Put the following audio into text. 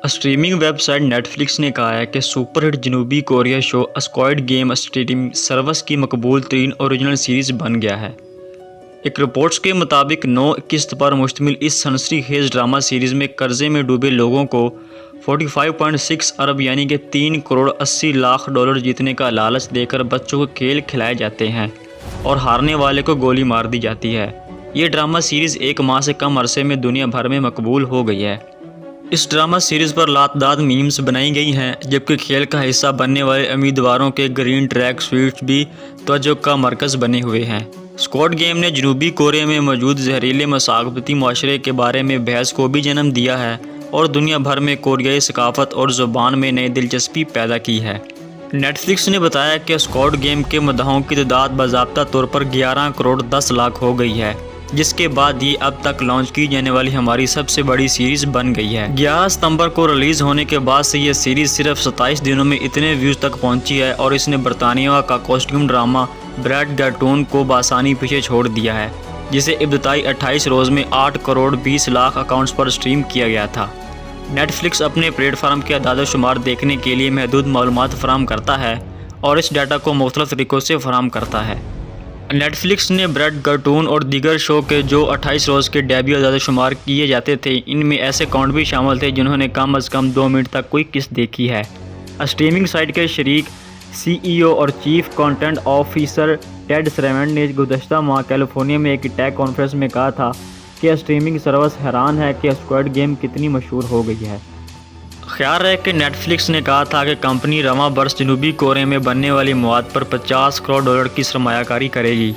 Streaming website Netflix ने कहा है कि सुपरहिट जनूबी Korea show squid game streaming service की मकबूल तरीन ओरिजिनल सीरीज़ बन गया है। एक रिपोर्ट्स के मुताबिक 9 किस्त पर मुश्तमिल इस सनसनीखेज ड्रामा सीरीज़ में कर्जे में डूबे लोगों को 45.6 अरब यानी कि 3 करोड़ 80 लाख डॉलर जीतने का लालच देकर बच्चों को खेल खिलाए जाते हैं और हारने वाले को गोली मार दी जाती है। ये ड्रामा सीरीज़ 1 माह से कम अरसे में दुनिया भर में मकबूल हो गई है। इस ड्रामा सीरीज़ पर लातदाद मीम्स बनाई गई हैं, जबकि खेल का हिस्सा बनने वाले उम्मीदवारों के ग्रीन ट्रैक स्वीट्स भी तवज्जो का मरकज़ बने हुए हैं। स्क्विड गेम ने जनूबी कोरिया में मौजूद जहरीले मसाकबती माशरे के बारे में बहस को भी जन्म दिया है और दुनिया भर में कोरियाई सकाफ़त और ज़ुबान में नई दिलचस्पी पैदा की है। नेटफ्लिक्स ने बताया कि स्क्विड गेम के मुद्दाओं की तादाद बाज़ाब्ता तौर पर 11 करोड़ 10 लाख हो गई है, जिसके बाद ये अब तक लॉन्च की जाने वाली हमारी सबसे बड़ी सीरीज़ बन गई है। 11 सितंबर को रिलीज़ होने के बाद से ये सीरीज़ सिर्फ 27 दिनों में इतने व्यूज़ तक पहुंची है और इसने बरतानिया का कॉस्ट्यूम ड्रामा ब्रैड गैटून को बासानी पीछे छोड़ दिया है, जिसे इब्तदाई 28 रोज़ में 8 करोड़ 20 लाख अकाउंट्स पर स्ट्रीम किया गया था। नेटफ्लिक्स अपने प्लेटफार्म के अदाद शुमार देखने के लिए महदूद मालूमात फराहम करता है और इस डाटा को मुख्तलिफ तरीक़ों से फराहम करता है। नेटफ्लिक्स ने ब्रैड गैटून और दीगर शो के जो 28 रोज़ के डेब्यू अदाद शुमार किए जाते थे, इनमें ऐसे अकाउंट भी शामिल थे जिन्होंने कम अज़ कम 2 मिनट तक कोई किस्त देखी है। स्ट्रीमिंग साइट के शरीक CEO और चीफ कंटेंट ऑफिसर टेड सरेवेंट ने गुज़श्ता माह कैलिफोर्निया में एक टेक कॉन्फ्रेंस में कहा था कि स्ट्रीमिंग सर्विस हैरान है कि स्क्विड गेम कितनी मशहूर हो गई है। ख्याल है कि नेटफ्लिक्स ने कहा था कि कंपनी रवां बरस जनूबी कोरिया में बनने वाली मवाद पर 50 करोड़ डॉलर की सरमायाकारी करेगी।